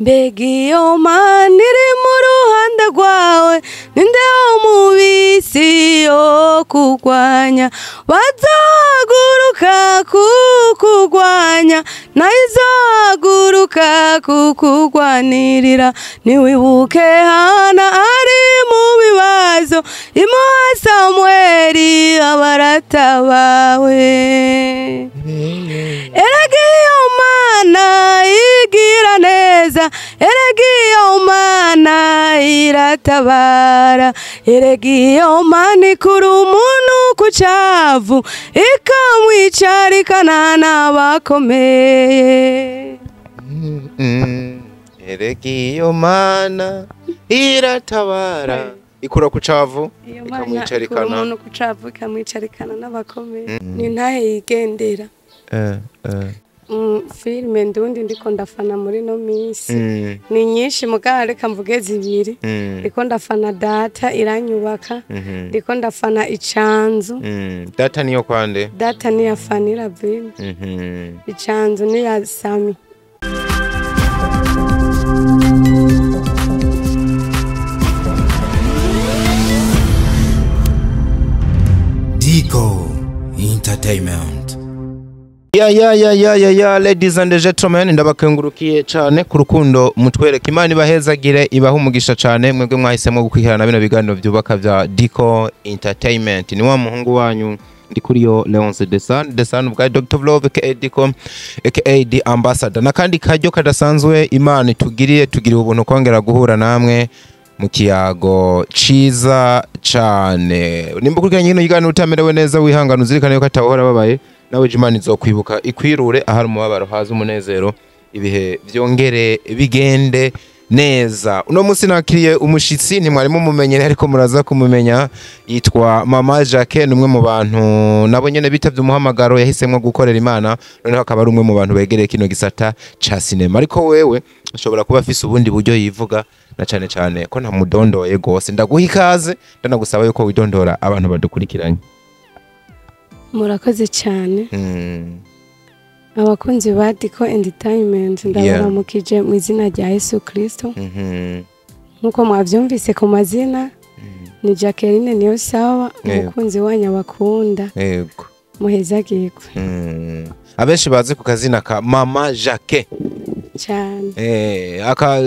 mbega iyo mana iri mu ruhande rwawe ninde wo mu bisi yo kurwanya bazahaguruka kukurwanya nayo izahaguruka kukurwanirira ntiwibuke hana ari mu bibazo imuha Samweli abaratabawe erega iyo mana igira neza erega iyo mana iratabara erega iyo mana ikura umuntu kucavu ikamwicarikana n'abakomeye erega iyo mana iratabara ikura kucavu ikamwicarikana umuntu kucavu ikamwicarikana n'abakomeye ni ntahe yigendera filime ndundi ndiko ndafana muri no minsi ni nyinshi mugabo reka mvuge zibiri ndiko ndafana data iranyubaka ndiko ndafana icanzu data niyo kwande data ni yafanira vime icanzu ni ya Sami Niko Entertainment. Ladies and gentlemen, ndabakengurukiye cyane ku rukundo mutwereka Imana ibahezagire ibaha umugisha cyane mwebwe mwahisemo gukwihirana bino biganiro byubaka bya Niko Entertainment. Ni wa muhungu wanyu ndi kuri yo Leonce Desan ubwa Dr. Love aka Niko aka the ambassador nakandi kajyo kadasanzwe Imana itugiriye ubuntu kongera guhura namwe mu kiyago ciza cyane nimba kurikiranye ino yigana utamerewe neza wihangana uzirikane ko atahora babaye nawe Imana izokwibuka ikwirure ahari umubabaro haza umunezero ibihe byongere bigende neza. Uno munsi nakiriye umushitsi ntimwarimo mumenye ariko muraza kumumenya yitwa Maman Jacky numwe mu bantu nabo nyene bitavye umuhamagaro yahisemwe gukorera Imana noneho akaba ari umwe mu bantu begereye kino gisata ca cinema ariko wewe ashobora kuba afise ubundi buryo yivuga na cyane cyane ko ntamudondoye gose ndaguha ikaze ndanagusaba yuko widondora abantu badukurikiranye. Murakoze cyane abakunzi ba Niko Entertainment ndabaramukije mu izina rya Yesu Kristo nkuko mwavyumvise ku mazina ni Jacqueline niyo sawa umukunzi wanyu abakunda yego muhezagirwe abenshi bazi ku kazina ka Maman Jacky cyane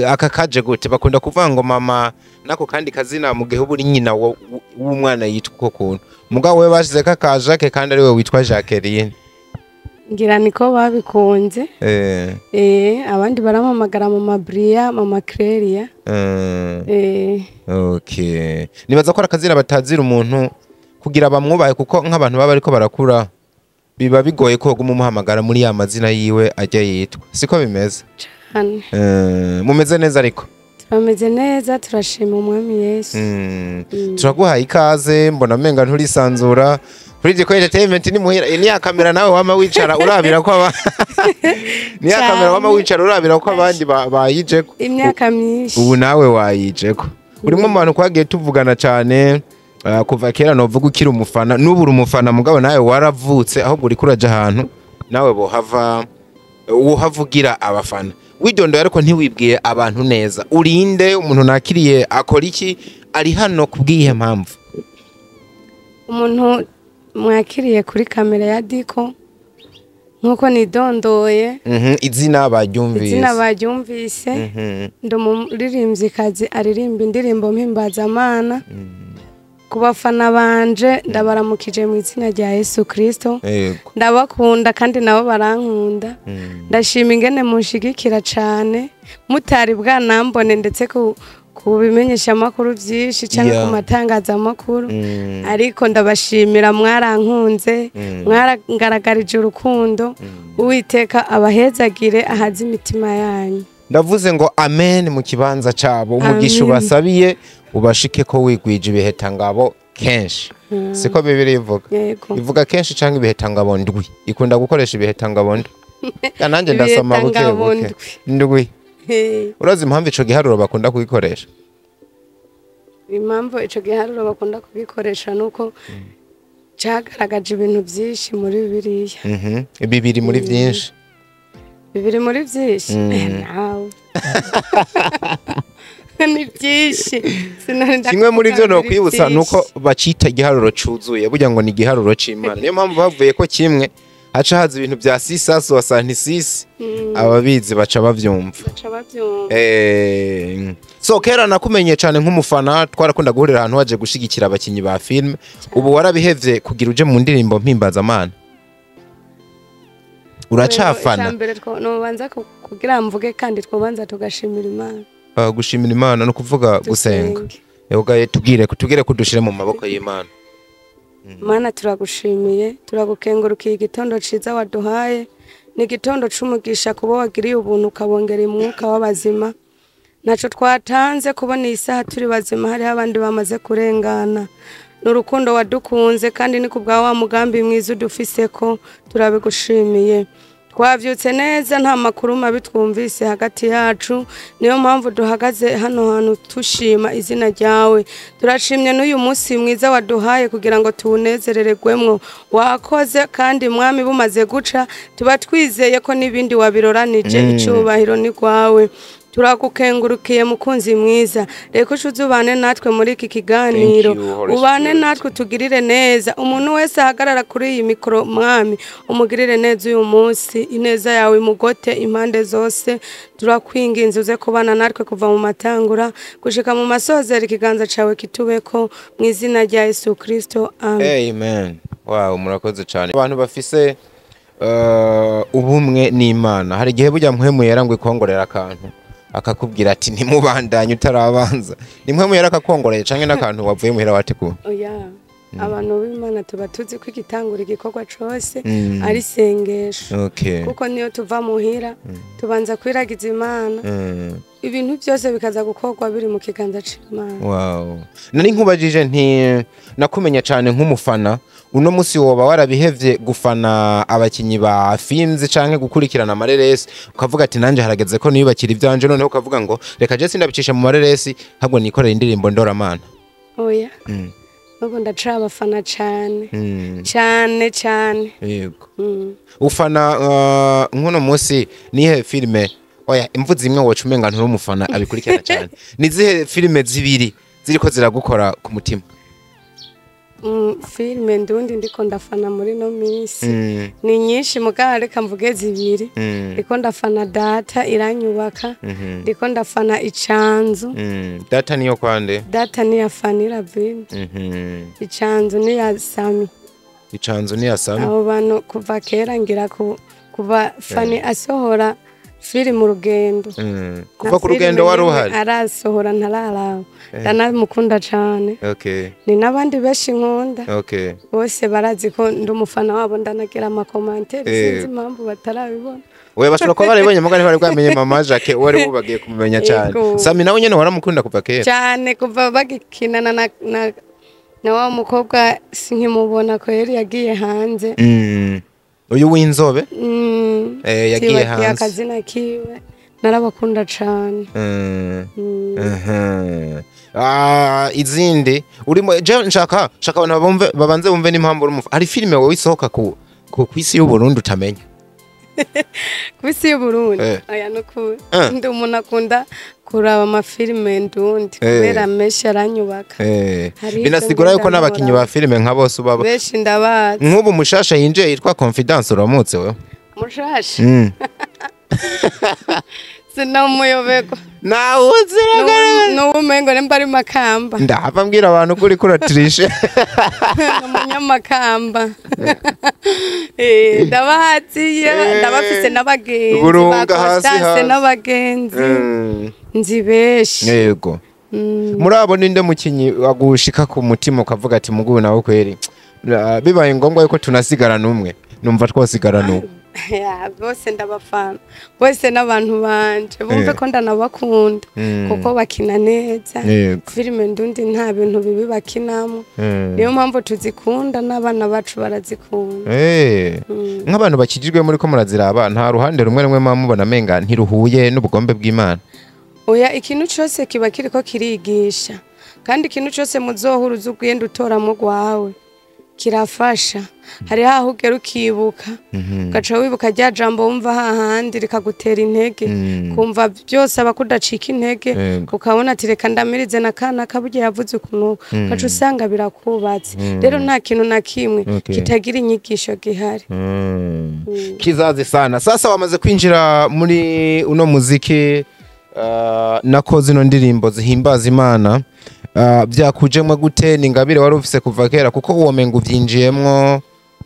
aka kaje gute bakunda kuvuga ngo mama nako kandi kazina mu gihe uburi nyina w'umwana yitwa kuntu mugabo we bashize ka Jacky kandi ari we witwa Jacqueline ngira niko babikunze abandi baramamagara mu Mabria mama Clelia okay nibaza ko akazira batazira umuntu kugira bamwubahe kuko nk'abantu baba ariko barakura biba bigoye ko gumuhamagara muri ya mazina yiwe ajya yitwa siko bimeze cyane mumeze neza ariko turameze neza turashima umwami Yesu turaguhaye ikaze mbona menga nturisanzura kuri Niko Entertainment ni muhira ni ya kamera nawe wama wicara urabira ko ni ya kamera wama wicara urabira ko abandi bayijeko imyaka myinshi ubu nawe wayijeko urimo mu bantu kwagiye tuvugana cyane kuva kera novuga ukiri umufana n'ubura umufana mugabo nawe waravutse ahubwo uri kuraje ahantu nawe uhavugira abafana widondo ariko ntiwibwiye abantu neza urinde umuntu nakiriye akora iki ari hano kubwiye mpamvu umuntu mwakiriye kuri kamera ya Niko nkuko nidondoye izina baryumvise ndo muririmbyikazi aririmba indirimbo mpimbazamana ku bafana banje ndabaramukije mu izina rya Yesu Kristo ndabakunda kandi nabo barankunda ndashima ingene munshigikira cyane mutari bwanambone ndetse kubimenyesha amakuru byinshi cyane ku matangazamakuru ariko ndabashimira mwarankunze mwarangaragarije urukundo Uwiteka abahezagire ahaza imitima yanyu ndavuze ngo amen mu kibanza cabo umugisha ubasabiye ubashike ko wigwije ibihetangabo kenshi siko bibiri ivuga kenshi cyangwa ibihetangabo ndwi ikunda gukoresha ibihetangabo ndwi kananje ndasoma buke ndwi urazi impamvu ico giharuro bakunda kubikoresha impamvu ico giharuro bakunda kubikoresha nuko cyagaragaje ibintu byinshi muri Bibiliya bibiri muri byinshi bibiri muri byinshi nawe ni byinshi kimwe muri byo no kwibutsa nuko bacita igiharuro cuzuye burya ngo ni igiharuro c'Imana niyo mpamvu bavuye ko kimwe haca haza ibintu bya sisasu wa santisisi ababizi baca bavyumva so kera nakumenye cyane nk'umufana twarakunda guhurira ahantu waje gushigikira abakinyi ba film ubu warabihevye kugira uje mu ndirimbo mpimbazamana uracafana mbere no banza kugira mvuge kandi twobanza tugashimira Imana gushimira Imana no kuvuga gusenga yogaye tubwire kudushire mu maboko y'Imana Mana turagushimiye turagukengurukiye igitondo ciza waduhaye ni gitondo c'umugisha kuba wagiriye ubuntu kabongera imwuka w'abazima naco twatanze kubona isaha turi bazima hari abandi bamaze kurengana n'urukundo wadukunze kandi ni kubwa wa mugambi mwiza udufiseko turabigushimiye twavyutse neza nta makuru mabi twumvise hagati yacu niyo mpamvu duhagaze hano hantu tushima izina ryawe turashimye n'uyu munsi mwiza waduhaye kugira ngo tuwunezerererwemwo wakoze kandi mwami bumaze guca tuba twizeye ko n'ibindi wabiroranije icubahiro ni kwawe turagukengurukiye mukunzi mwiza reko uzubane natwe muri iki kiganiro ubane natwe tugirire neza umuntu wese ahagarara kuri iyi mikoro mwami umugirire neza uyu munsi ineza yawe mugote impande zose turakwinginze uze kubana natwe kuva mu matangura gushika mu masozera ikiganza cawe kitubeko mu izina rya Yesu Kristo amen wow murakoze cyane abantu bafise ubumwe n'Imana hari gihe bujya muhemuye yarangwe kwongorera akantu akakubwira ati ntimubandanye utarabanza nimwe muyera akakongoreye canke nakantu wavuye muhera wateguye oya abantu b'Imana tuba tuzi ko igitangura igikorwa cose ari sengesho kuko niyo tuva muhira tubanza kwiragiza Imana ibintu byose bikaza gukorwa biri mu kiganza c'Imana wow nari nkubajije nti nakumenya cyane nk'umufana uno musi woba warabihevye gufana abakinyi ba films canke gukurikirana amareresi ukavuga ati nanje harageze ko niyubakira ivyanje noneho ukavuga ngo reka je sindabicisha mu mareresi habwo nikorera indirimbo ndoramana oya ubu ndaca abafana cyane cyane yego ufana nkuno musi nihe filme oya imvuzi imwe woca umenga nturi umufana abikurikirana cyane nizihe filme zibiri ziriko ziragukora ku mutima filme ndundi ndiko ndafana muri no minsi ni nyinshi mugara reka mvuge zibiri ndiko ndafana data iranyubaka ndiko ndafana icanzu data niyo kwande data ni yafanira vindi icanzu ni ya Sami icanzu ni ya Sami abo bantu kuva kera ngira kuva fani asohora firi mu rugendo kuva ku rugendo wari uhari arasohora ntararaho ndanamukunda cyane ni nabandi beshi nkunda bose barazi ko ndi umufana wabo ndanagira amakomantere sinzi impamvu batarabibona we bashobora kuba barabibonye mugani bari bwamenye Maman Jacky wari bubagiye kumumenya cyane Sami nawe nyene waramukunda kuva kera cyane kuva bagikinana na wa mukobwa sinkimubona ko yari yagiye hanze uyu w'inzobe yagiye hanze akazina kiwe narabakunda cyane izindi urimo nshaka abantu babanze bumve n'impamvu hari filime wowe isohoka ku isi y'u Burundi utamenya ku isi y'u Burundi aya nukuri ndi umuntu akunda kuraba amafilime ndundi kubera menshi aranyubaka binasigura yuko n'abakinyi ba filime nka bose ubaba benshi ndabazi nk'ubu mushasha yinjiye yitwa Confidence uramutse wewe mushasha sinamuyobeko nawe uziragaragaza n'ubumengo nimba ari Makamba ndahava mbwira abantu kuri kuratirishe umunyamakamba ndabahatsiye ndabafise n'abagenzi burunga hasi n'abagenzi nzi beshi yego murabo ninde mukinyi wagushika ku mutima ukavuga ati mugubu nawe kweri bibaye ngombwa yuko tunasigara numwe numva twasigara numwe bose ndabafana bose n'abantu banje bumve ko ndanabakunda kuko bakina neza filime ndundi nta bintu bibi bakinamo niyo mpamvu tuzikunda n'abana bacu barazikunda nk'abantu bakijijwe muri ko muraziraba nta ruhande rumwe rumwe mubona menga ntiruhuye n'ubugombe bw'Imana oya ikintu cyose kiba kiriko kirigisha kandi ikintu cyose muzohura uzugwenda utoramo gwawe kirafasha hari haho ugera ukibuka ugaca wibuka rya jambo wumva hahandi rikagutera intege kumva byose abakudacika intege ukabona ati reka ndamirize na kana kabuge yavuze ukuntu ugaca usanga birakubatse rero nta kintu na kimwe kitagira inyigisho gihari kizazi sana. Sasa wamaze kwinjira muri uno muziki nako zino ndirimbo zihimbaza Imana, byakujemwe gute? Ni ingabire wari ufise kuva kera kuko uwo mengo uvyinjiyemwo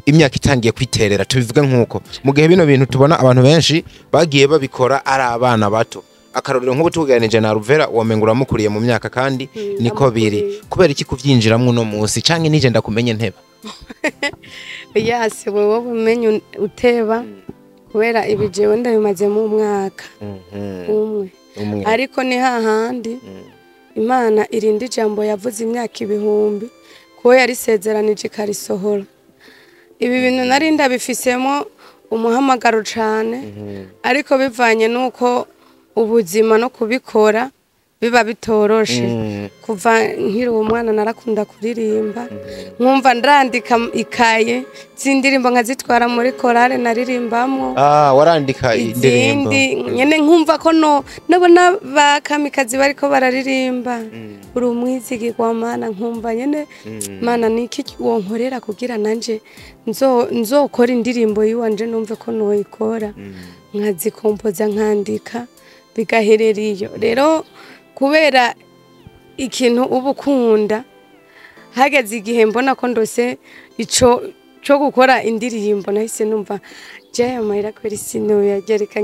imyaka itangiye kwiterera, tubivuge nkuko mu gihe bino bintu tubona abantu benshi bagiye babikora ari abana bato, akarorero nk'ubu tuganije na Ruvera uwo mengo uramukuriye mu myaka kandi niko biri, kubera iki kuvyinjiramwo no munsi canke nije ndakumenye nteba? Yase wewe umenye uteba kubera ibijewe ndabimaze mu mwaka umwe ariko ni hahandi Imana irindi jambo yavuze imyaka ibihumbi ko yarisezeranije ikarisohora. Ibi bintu nari ndabifisemo umuhamagaro cyane ariko bivanye nuko ubuzima no kubikora biba bitoroshe. Kuva nkiri umwana narakunda kuririmba nkumva ndandika ikaye zindirimbo nkazitwara muri korale naririmbamo. Warandika indirimbo nyene nkumva ko nabona bakamikazi bariko bararirimba uri umwizigirwa Mana, nkumva nyene Mana niki wonkorera kugira nanje nzokora indirimbo yiwanje numve ko noyikora nkazikompoza nkandika bigaherera iyo. Rero kubera ikintu ubukunda hageze igihe mbona ko ndose ico cyo gukora indirimbo nahise numva jaya mahira kweri sino yagereka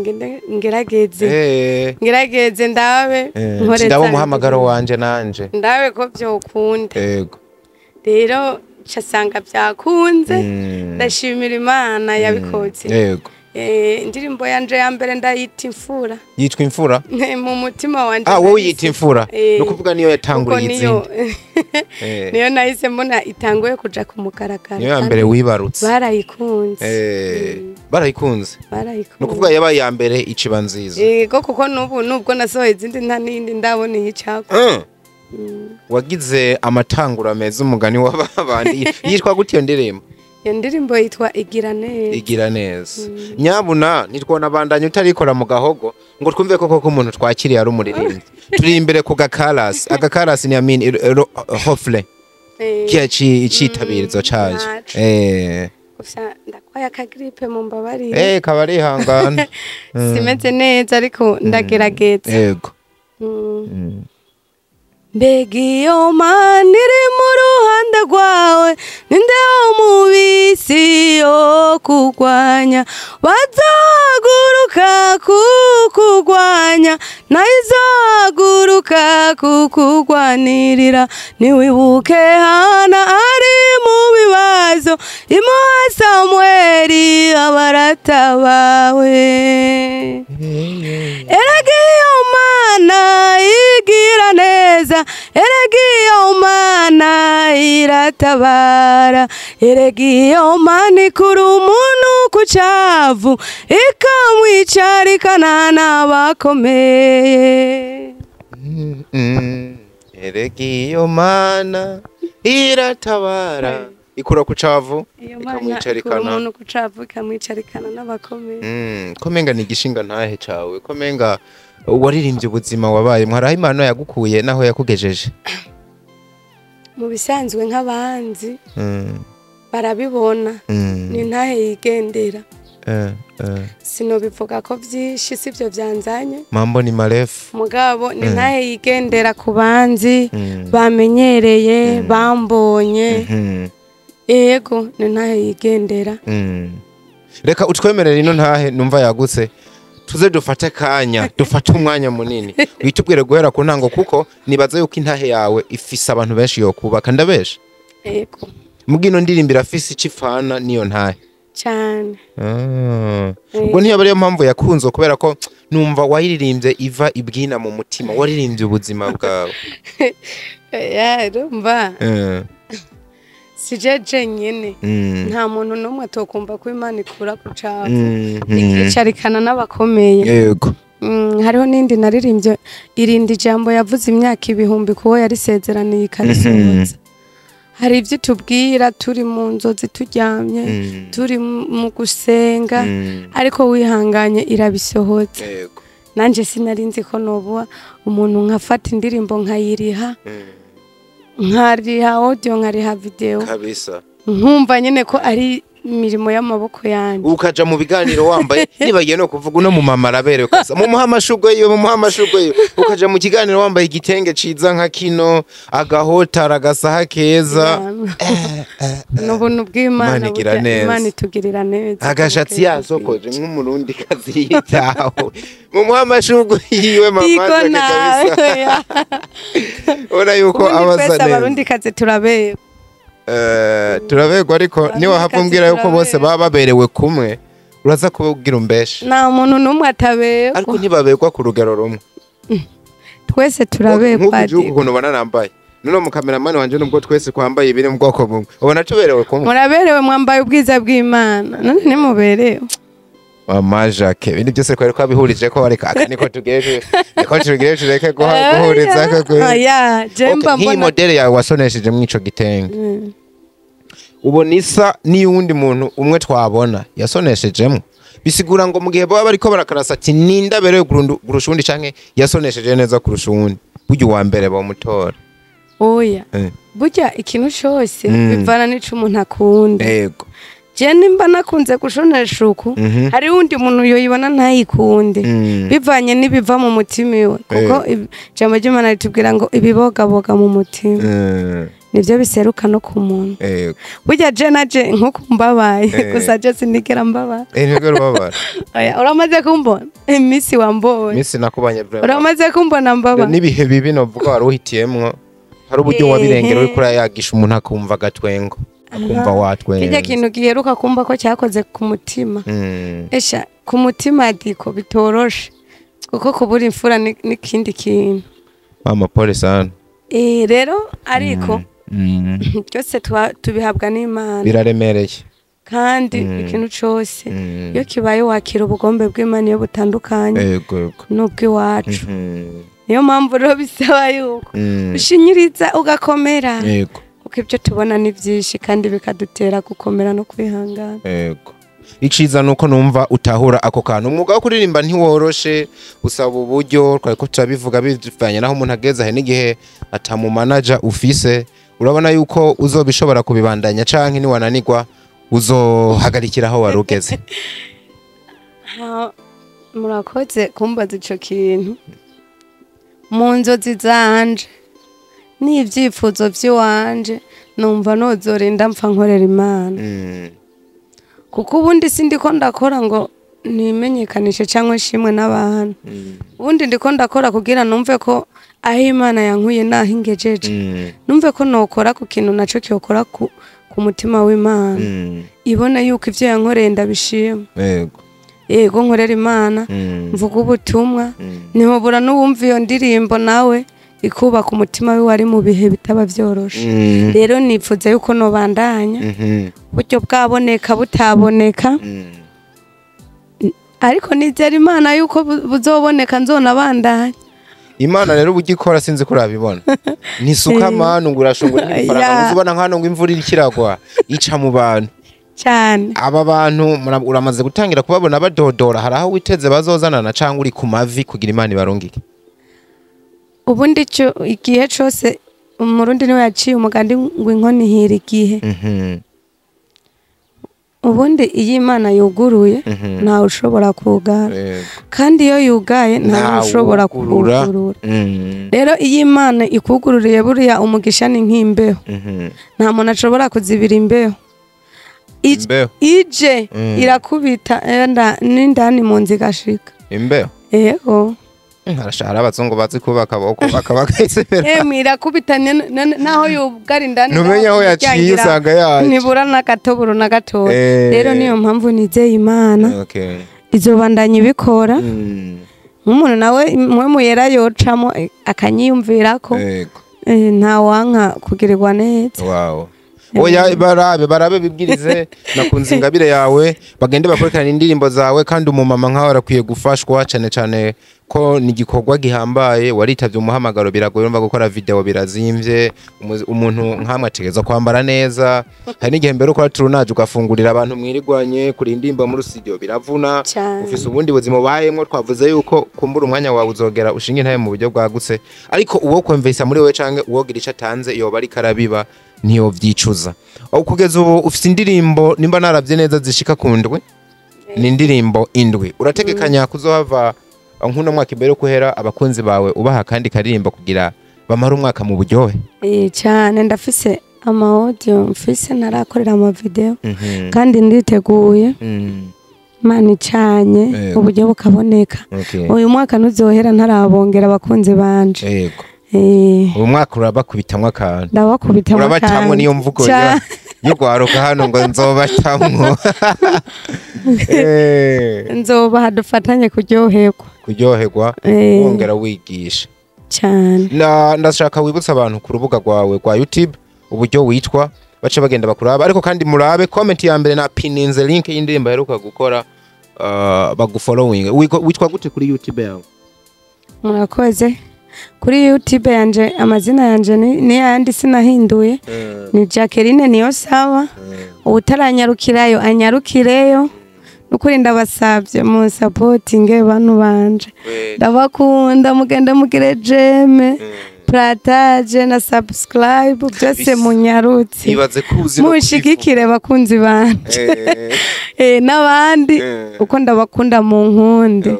ngerageze ndabe nkoreza ndabo muhamagaro wanje nanje ndabe ko byo ukunda. Yego rero cyasanga byakunze ndashimira Imana yabikoze. Yego indirimbo yanje ya mbere ndayita Imfura. Yitwa Imfura mu mutima wanje. Wowe yita Imfura no kuvuga niyo yatanguriye izindi niyo nahise mbona itanguye kuja ku mukarakara. Niyo ya mbere wibarutse barayikunze. Barayikunze no kuvuga yabaye ya mbere iciba nziza. Kuko nubwo nasohoye izindi nta nindi ndabona yicako. Wagize amatangura meza umugani w'abandi yitwa gute iyo ndirimbo? Iyo ndirimbo yitwa Igira Neza. Igira Neza. Nyabuna nitwona bandanye utarikora mu gahogo ngo twumve koko ko umuntu twakiriye ari umuririmbyi. Turi imbere ku gakarasi. Agakarasi ni amini hofle. Kiachi icitabirizo caje. Gusa ndakwaya ka gripe mu mbabari. Kabari hangana. Simeze neza ariko ndagerageza. Yego. Mbegiyo Mana iri mu ruhande rwawe ninde umubisi yo kugwanya bazaguruka kukugwanya nayizaguruka kukugwanirira niwibuke Hana ari mu bibazo imuha Samweli abaratabawe. Eragiyo Mana igira neza Eragiyo Mana iratabara Eragiyo Mana ikura umuntu kucavu ikamwicarikana n'abakomeye. Eragiyo Mana iratabara ikura kucavu ikamwicarikana umuntu kucavu ikamwicarikana n'abakomeye. Komenga ni gishinga ntahe cawe komenga waririmbye ubuzima wabaye mwara Imana yagukuye naho yakugejeje. Mu bisanzwe nk'abanzi barabibona ni ntahe yigendera. Sino bivuga ko byinshi sivyo byanzanye mambo ni marefu mugabo ni ntahe yigendera ku banzi bamenyereye bambonye. Yego ni ntahe yigendera. Reka utwemerere ino ntahe numva yagutse tuze dufate kanya dufate umwanya munini witubwire guhera ku ntango kuko nibaza yuko intahe yawe ifise abantu benshi yo kubaka ndabesha. Yego mugino ndirimbira afise icifana niyo ntahe cyane. Ubwo niyo bari mpamvu yakunzo kubera ko numva wayiririmbye iva ibwina mu mutima waririmbye ubuzima bwawe. Rumva sijeje nyene nta muntu numwe tokumva ko Imana ikura kucavu ikicarikana n'abakomeye. Yego hariho nindi naririmbye irindi jambo yavuze imyaka ibihumbi kuwo yarisezeraniye ikarisohoza. hari ivyo tubwira turi mu nzozi turyamye turi mu gusenga ariko wihanganye irabisohotse yego nanje sinarinzi ko nobuwa umuntu nkafata indirimbo nkayiriha nkariha audio nkariha video kabisa nkumva nyene ko ari imirimo y'amaboko yanjye ukaja mu biganiro wambaye nibagiye no kuvuga uno mu mama araberewe kasa mu muhamashugwe yiwe ukaja mu kiganiro wambaye igitenge ciza nka kino agahotara gasaha keza n'ubuntu bw'Imana Imana itugirira neza agashatsi yasokoje nk'umurundi kazi yitaho mu muhamashugwe yiwe mama kabisa ora yuko abaza neza abarundi kazi turabera turabegwa ariko niwa havumbwira yuko bose baba baberewe kumwe uraza kubwira umbeshe nta muntu numwe atabegwa ariko ntibabegwa ku rugero rumwe twese turabegwa nk'uko ukuntu ubona nambaye none mu kameramani wanje nubwo twese kwambaye ibiri mu bwoko bumwe ubona tuberewe kumwe muraberewe mwambaye ubwiza bw'Imana none ntimuberewe Maman Jacky ibindi byose kwari kwabihurije ko bareka niko tugeje niko tugeje tureke guhuriza ko ya jemba mbona model yawe wasonesheje mwico gitenge ubona isa ni wundi muntu umwe twabona yasoneshejemo bisigura ngo mu gihe baba bariko barakarasa ati ninda berewe kurushundi canke yasonesheje neza kurushundi buryo wa mbere bamutora oya burya ikintu cyose bivana n'ico umuntu akunda yego je nimba nakunze gushonesha uku hari undi muntu yoyibona ntayikunde bivanye nibiva mu mutima iwe kuko jambo ry'Imana ritubwira ngo ibibogaboga mu mutima nivyo biseruka no ku muntu burya je naje nkuko mbabaye gusa je sinigera mbabara ntigera ubabara uramaze kumbona imisi wambonye imisi nakubanye vraiment uramaze kumbona mbabara nibihe bibi novuga waruhitiyemwo hari uburyo wabirengera uri kuri yagisha umuntu akumva gatwengo akumva watwenga kijya kintu giheruka kumva ko cyakoze ku mutima esha ku mutima diko bitoroshe kuko kubura imfura n'ikindi kintu mama pole sana rero ariko cyose tubihabwa n'Imana biraremereye kandi ikintu cyose iyo kibaye wakira ubugombe bw'Imana iyo butandukanye n'ubw'iwacu niyo mpamvu rero bisaba yuko ushinyiriza ugakomera kuko ibyo tubona ni byinshi kandi bikadutera gukomera no kwihangana yego iciza nuko numva utahura ako kantu umwuga wo kuririmba ntiworoshe usaba uburyo twari ko turabivuga bivanye naho umuntu ageza he n'igihe atamu manager ufise urabona yuko uzobishobora kubibandanya canke ni wananirwa uzohagarikiraho warugeze murakoze kumbaza ico kintu mu nzozi zanje n'ivyifuzo vy'iwanje numva nozorinda mpfa nkorera Imana kuko ubundi sindiko ndakora ngo nimenyekanishe cyangwa shimwe n'abantu ubundi ndiko ndakora kugira numve ko aho Imana yankuye naho ingejeje numve ko nokora ku kintu naco cyokora ku mutima w'Imana ibona yuko ivyo yankoreye ndabishima yego nkorera Imana mvuga ubutumwa ntihobora n'uwumva iyo ndirimbo nawe ikubaka umutima we wari mu bihe bitaba byoroshe rero nipfuza yuko nobandanya buryo bwaboneka butaboneka ariko nizera Imana yuko buzoboneka nzonabandanya Imana rero bugikora sinzi kurabibona nisuka manu ngurashungura n'ifaranga uzubona nkano ngo imvura irikiragwa ica mu bantu cyane aba bantu uramaze gutangira kubabona badodora haraho witeze bazozanana cyangwa uri ku mavi kugira Imana ibarongike ubundi cyo igihe cyose umurundi niwe yaciye umugandi ngo inkoni hira igihe ubundi iyi Imana yuguruye ntawe ushobora kugara kandi iyo yugaye ntawe ushobora kugurura rero iyi Imana ikugururiye buriya umugisha ni nk'imbeho nta muntu ashobora kuzibira imbeho ije irakubita n'indani mu nzi gashika imbeho yego harashara abazungu bazi kubaka bakayisebera irakubitanye naho yugara indani numenya aho yaciye usanga yaje nibura n'agatoburo na gatoya rero niyo mpamvu nizeye Imana izobandanya ibikora nk'umuntu nawe mwe muyera yocamo akanyiyumvirako nta wanka kugirirwa neza oya barabe bibwirize nakunze ingabire yawe bagende bakurikirana indirimbo zawe kandi umumama nkaho arakwiye gufashwa cyane cyane ko ni igikorwa gihambaye waritavye umuhamagaro biragoye umva gukora video birazimvye umuntu nkamwe ategeza kwambara neza hari n'igihe mbere ukora turunaje ugafungurira abantu mwirigwanye kuri indimba mu rusidio biravuna ufise ubundi buzima bayemwe twavuze yuko kumbura umwanya wawe uzogera ushinga intaye mu buryo bwagutse ariko uwo kwemvesa muri wewe canke uwo gira ico atanze yoba ari karabiba niyo vyicuza aho kugeza ubu ufise indirimbo nimba naravye neza zishika ku ndwi ni indirimbo indwi urategekanya kuzohava nkuno mwaka imbere kuhera abakunzi bawe ubaha kandi karirimba kugira bamara umwaka mu buryohe cyane ndafise ama audio mfise narakorera ama video kandi nditeguye mani cyane uburyo bukaboneka uyu mwaka nuzohera ntarabongera abakunzi banje yego uyu mwaka urabakubitamwa kandi ndabakubitamwa urabatamwe niyo mvugo y'ugwaruka hano ngo nzobatamwo nzoba dufatanye kuryoherwa wongera wigisha cyane ndashaka wibutsa abantu ku rubuga rwawe rwa YouTube uburyo witwa bace bagenda bakuraba ariko kandi murabe comment ya mbere na pininze link y'indirimbo heruka gukora bagufollowing witwa gute kuri YouTube yawe murakoze kuri YouTube yanje amazina yanje ni yandi sinahinduye ni Jacqueline niyo sawa utaranyarukirayo anyarukireyo nukuri ndabasabye mu supporting bantu banje ndabakunda mugenda mugire jeme partage na subscribe byose munyarutse mushigikire bakunzi banje n'abandi uko ndabakunda mu nkunde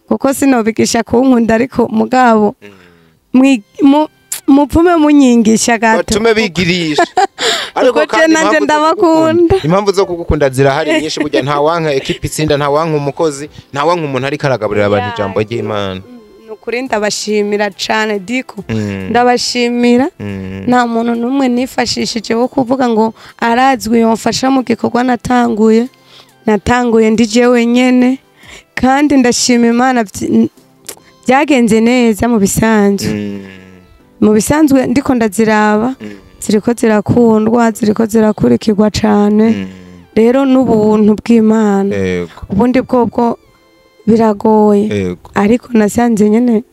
kuko sinobikisha kunkunda ariko mugabo mupfume munyingisha gato batume bigirisha ariko kandi nanje ndabakunda impamvu zo kugukunda zirahari nyinshi burya nta wanka equipe itsinda nta wanka umukozi nta wanka umuntu ari karagaburira abantu ijambo ry'Imana nukuri ndabashimira cyane diko ndabashimira nta muntu numwe nifashishije wo kuvuga ngo arazwi yomfasha mu gikorwa natanguye ndije wenyene kandi ndashima Imana byagenze neza mu bisanzwe ndiko ndaziraba ziriko zirakundwa ziriko zirakurikirwa cyane rero n'ubuntu bw'Imana ubundi bwobwo biragoye ariko nasanze nyene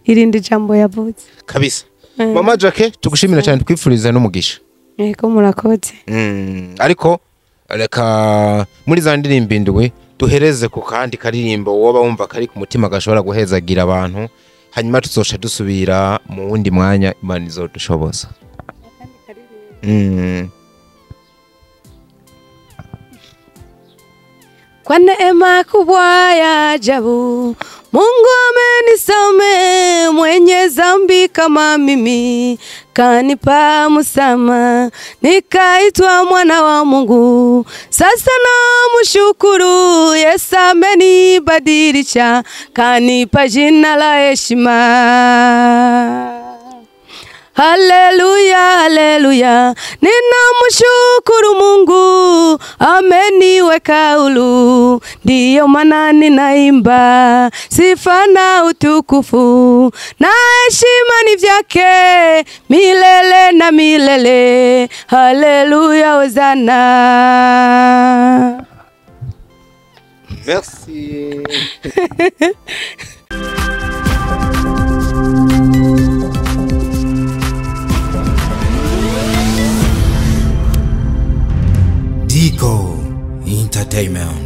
irindi jambo yavuze kabisa Maman Jacky tugushimira cyane twifuriza n'umugisha yego murakoze ariko reka muri za ndirimbo indwi duhereze ku kandi karirimbo woba wumva kari ku mutima gashobora guhezagira abantu hanyuma tuzoca dusubira mu wundi mwanya Imana izodushoboza kwa neema kubwa ya ajabu Mungu amenisamehe mwenye dhambi kama mimi kanipa msamaha nikaitwa mwana wa Mungu sasa namshukuru Yesu amenibadilisha kanipa jina la heshima Haleluya haleluya ninamshukuru Mungu ameniweka huru ndiyo maana ninaimba sifa na utukufu na heshima ni vyake milele na milele haleluya hosana Merci Niko Entertainment.